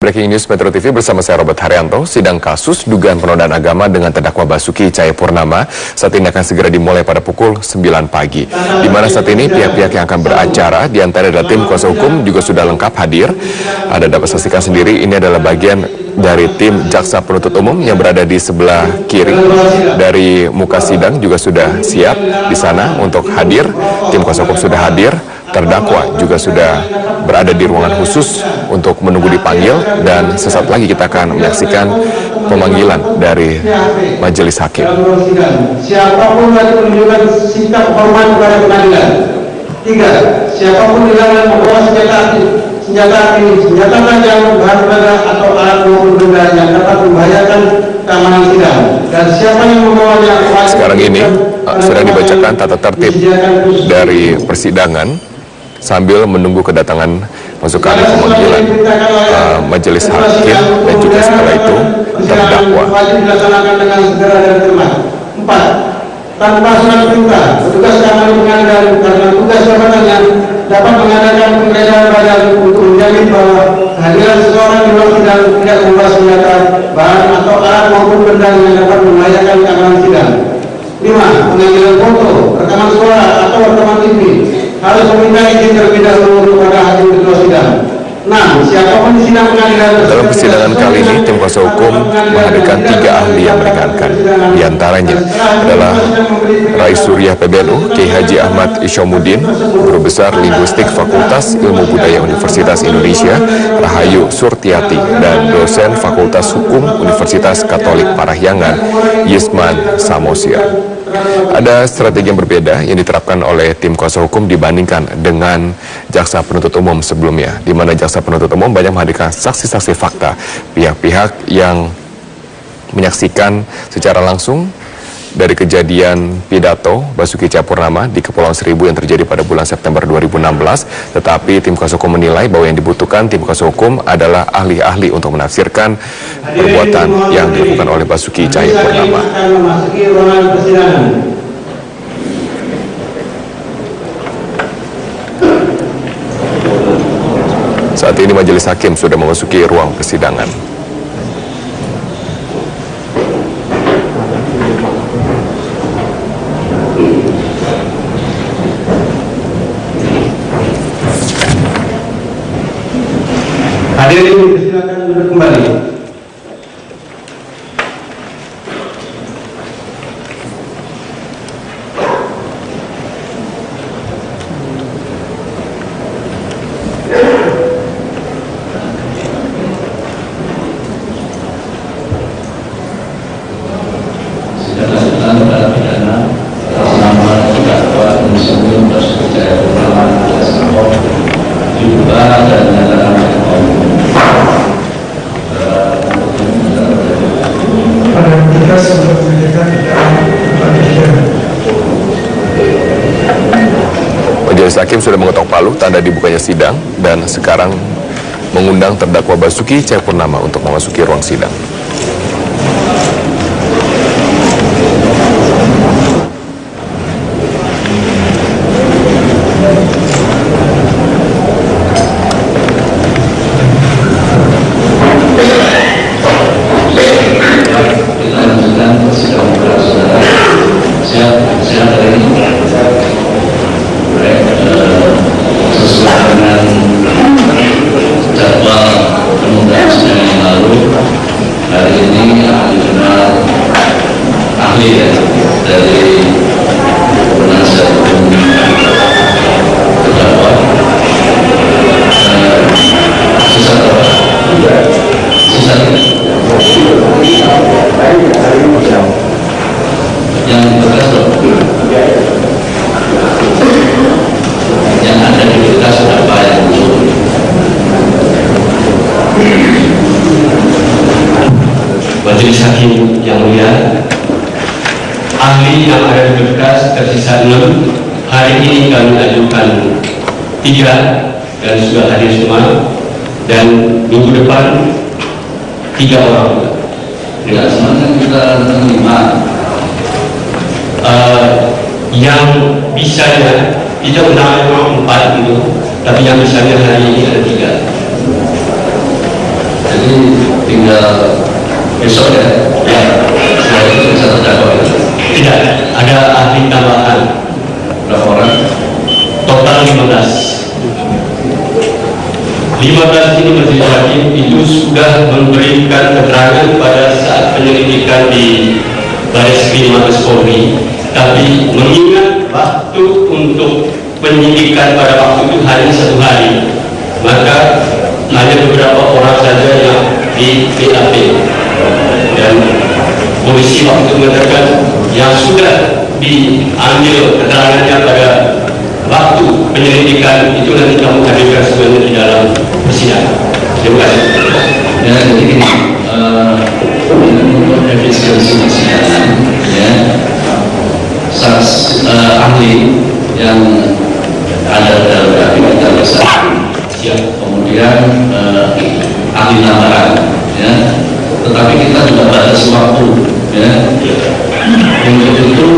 Breaking News Metro TV bersama saya Robert Haryanto. Sidang kasus dugaan penodaan agama dengan terdakwa Basuki Cahayapurnama saat ini akan segera dimulai pada pukul 9 pagi. Di mana saat ini pihak-pihak yang akan beracara, di antara adalah tim kuasa hukum juga sudah lengkap hadir. Ada dapat saksikan sendiri, ini adalah bagian dari tim jaksa penuntut umum yang berada di sebelah kiri dari muka sidang juga sudah siap di sana untuk hadir. Tim kuasa hukum sudah hadir. Terdakwa juga sudah berada di ruangan khusus untuk menunggu dipanggil, dan sesaat lagi kita akan menyaksikan pemanggilan dari majelis hakim. Siapapun yang menunjukkan sikap hormat kepada pengadilan. 3. Siapapun dilarang membawa senjata api, senjata tajam, bahan peledak atau alat maupun benda yang dapat membahayakan keamanan sidang. Dan siapa yang membawanya. Sekarang ini sedang dibacakan tata tertib dari persidangan sambil menunggu kedatangan pasukan pemanggilan majelis hakim dan juga setelah itu terdakwa. Wajib dilaksanakan dengan segera dan cermat. 4. Tanpa surat perintah, petugas keamanan pengadilan karena tugas jabatannya dapat mengadakan penggeledahan badan untuk menjamin bahwa kehadiran seseorang di ruang sidang tidak membawa senjata, bahan atau alat maupun benda yang dapat membahayakan keamanan sidang. 5. Pengambilan foto, rekaman suara atau rekaman TV harus meminta izin terlebih dahulu kepada hakim ketua sidang. 6. Siapapun di sidang pengadilan. Dalam persidangan kali ini, tim kuasa hukum menghadirkan 3 ahli yang meringankan. Di antaranya adalah Rais Surya PBNU, Kiai Haji Ahmad Isyamuddin, Guru Besar Linguistik Fakultas Ilmu Budaya Universitas Indonesia, Rahayu Surtiati, dan dosen Fakultas Hukum Universitas Katolik Parahyangan, Yisman Samosir. Ada strategi yang berbeda yang diterapkan oleh tim kuasa hukum dibandingkan dengan jaksa penuntut umum sebelumnya, di mana jaksa penuntut umum banyak menghadirkan saksi-saksi fakta, pihak-pihak yang menyaksikan secara langsung dari kejadian pidato Basuki Cahayapurnama di Kepulauan Seribu yang terjadi pada bulan September 2016. Tetapi tim kuasa hukum menilai bahwa yang dibutuhkan tim kuasa hukum adalah ahli-ahli untuk menafsirkan perbuatan yang dilakukan oleh Basuki Cahayapurnama. Saat ini majelis hakim sudah memasuki ruang persidangan. Hadirin dipersilakan duduk kembali. Majelis hakim sudah mengetok palu tanda dibukanya sidang dan sekarang mengundang terdakwa Basuki Cahayapurnama untuk memasuki ruang sidang. Dari penasihat hukum terdakwa sisa yang berkas yang ada di berkas berapa yang muncul. Majelis hakim yang mulia, ahli yang ada di berkas tersisa 6. Hari ini kami ajukan 3 dan sudah hadir semua, dan minggu depan 3 orang. Tidak semuanya kita terima. Yang bisanya tidak undangan cuma 4 itu, tapi yang bisanya hari ini ada 3. Jadi tinggal besok ya. Setelah itu bisa terdakwa. Tidak, ada ahli tambahan. Berapa orang? Total 15. 15 ini majelis hakim itu sudah memberikan keterangan pada saat penyelidikan di Baris Krim Mabes Polri, tapi mengingat waktu untuk penyidikan pada waktu itu hanya 1 hari, maka hanya beberapa orang saja yang di BAP, dan polisi waktu itu mengatakan yang sudah diambil keterangannya pada waktu penyelidikan itu nanti kamu hadirkan semuanya di dalam persidangan. Terima kasih. Ya, jadi gini, untuk efisiensi persidangan, ya, ahli yang ada dalam BAP kita bisa, kemudian ahli tambahan, ya, tetapi kita juga batasi waktu, ya. Untuk itu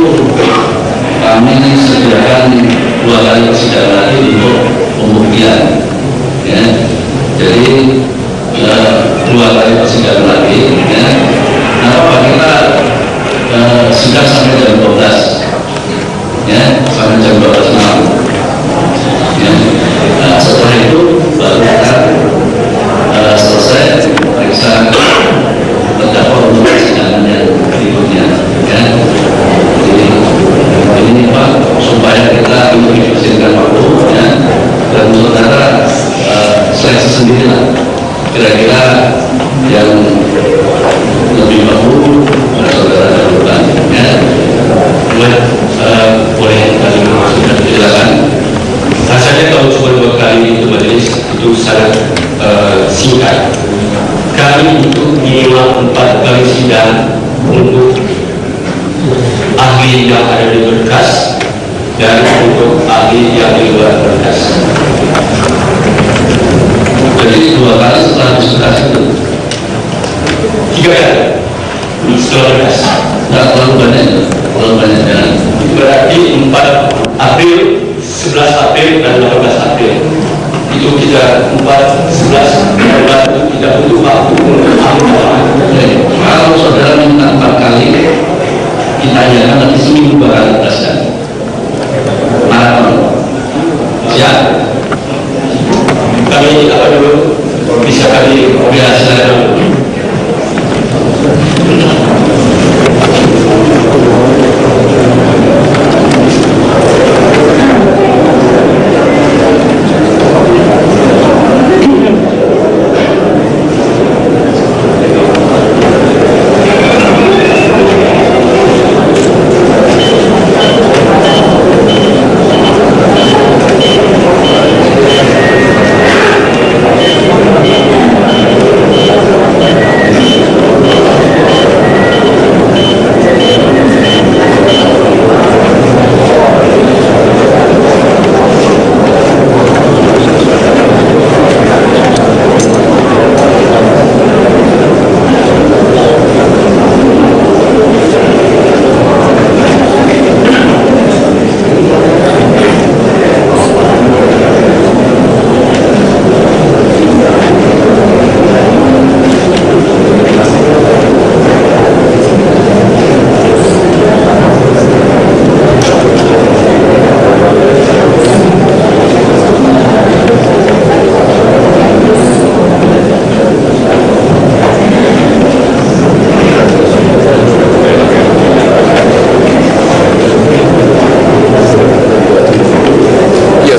kami sediakan 2 kali persidangan lagi untuk pembuktian, ya. Jadi 2 kali persidangan lagi, ya. Nah, kita sidang sampai jam 12, ya, sampai jam 12 malam, ya. Nah, setelah itu baru kita selesai periksa terdakwa untuk persidangan yang berikutnya, ya. Jadi ini Pak, supaya kita mengefisienkan waktu, ya, dan saudara seleksi sendirilah kira-kira yang lebih bagus saudara lakukan, ya. Boleh kali sudah silakan. Rasanya kalau cuma 2 kali itu majelis itu sangat singkat. Kami itu minimal 4 kali sidang untuk ahli yang ada di berkas dan untuk ahli yang di luar berkas. Jadi 2 kali setelah diskusi itu 3 kali setelah berkas. nggak terlalu banyak, ya. Berarti 4 April, 11 April dan 18 April itu kita 4, 11, 18 itu tidak butuh waktu untuk ahli. Kalau saudara minta 4 kali, kita akan nanti seminggu bakal jelaskan maraton. Siap. Kami apa dulu bisa kami silakan.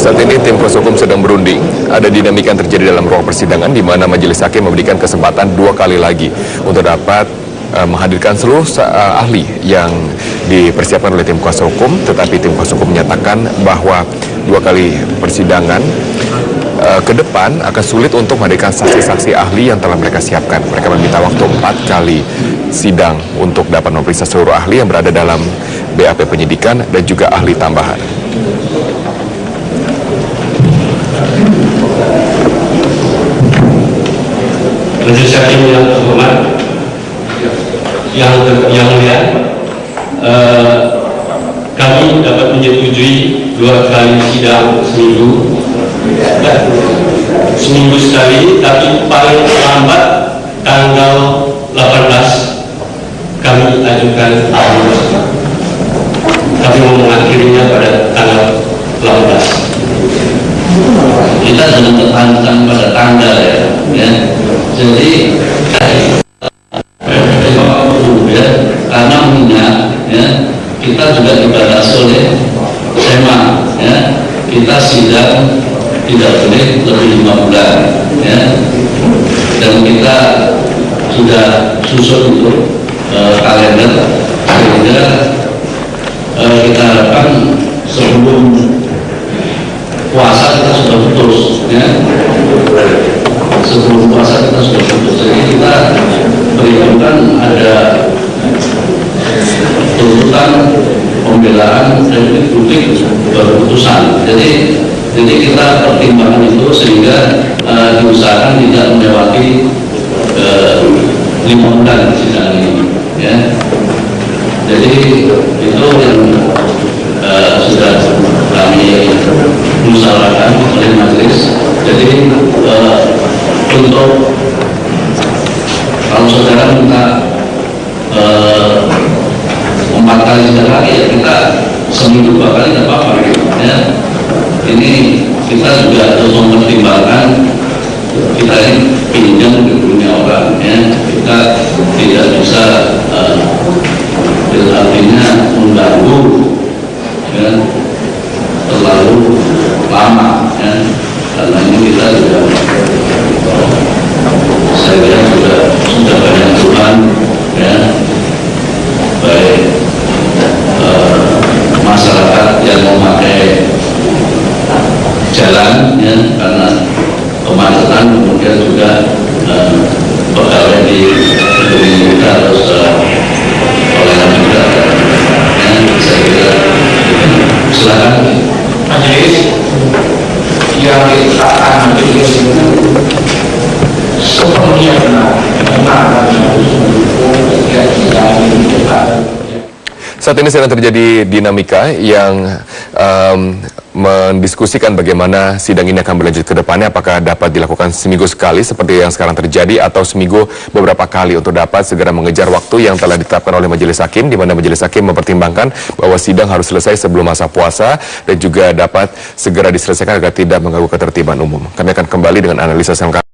Saat ini tim kuasa hukum sedang berunding. Ada dinamika yang terjadi dalam ruang persidangan di mana majelis hakim memberikan kesempatan 2 kali lagi untuk dapat menghadirkan seluruh ahli yang dipersiapkan oleh tim kuasa hukum, tetapi tim kuasa hukum menyatakan bahwa 2 kali persidangan ke depan akan sulit untuk menghadirkan saksi-saksi ahli yang telah mereka siapkan. Mereka meminta waktu 4 kali sidang untuk dapat memeriksa seluruh ahli yang berada dalam BAP penyidikan dan juga ahli tambahan. Majelis hakim yang terhormat, yang mulia, kami dapat menyetujui 2 kali sidang seminggu sekali, tapi paling lambat Jadi ya, karena mengingat ya, kita juga dibatasi oleh SEMA ya, kita sidang tidak boleh lebih 5 bulan ya, dan kita sudah susun itu kalender sehingga kita harapkan sebelum puasa kita sudah putus ya, sebelum puasa kita sudah putus. Jadi kita berikan ada tuntutan pembelaan dari publik berputusan. Jadi kita pertimbangkan itu sehingga diusahakan tidak melewati 5 bulan sidang ini ya. Jadi itu yang sudah kami musyawarahkan oleh majelis. Jadi untuk kalau saudara minta 4 kali sidang lagi ya kita seminggu 2 kali tidak apa-apa ya. Ini kita juga harus mempertimbangkan kita ini pinjam di dunia orang ya, kita tidak bisa artinya mengganggu ya, terlalu lama ya, karena ini kita juga saya kira sudah banyak Tuhan ya, baik masyarakat yang memakai jalan ya, karena kemacetan, kemudian juga pegawai di gedung kita harus oleh juga ya, saya kira silakan majelis yang ditetapkan majelis sepenuhnya benar. Saat ini sedang terjadi dinamika yang mendiskusikan bagaimana sidang ini akan berlanjut ke depannya, apakah dapat dilakukan seminggu sekali seperti yang sekarang terjadi atau seminggu beberapa kali untuk dapat segera mengejar waktu yang telah ditetapkan oleh majelis hakim, di mana majelis hakim mempertimbangkan bahwa sidang harus selesai sebelum masa puasa dan juga dapat segera diselesaikan agar tidak mengganggu ketertiban umum. Kami akan kembali dengan analisa selengkapnya.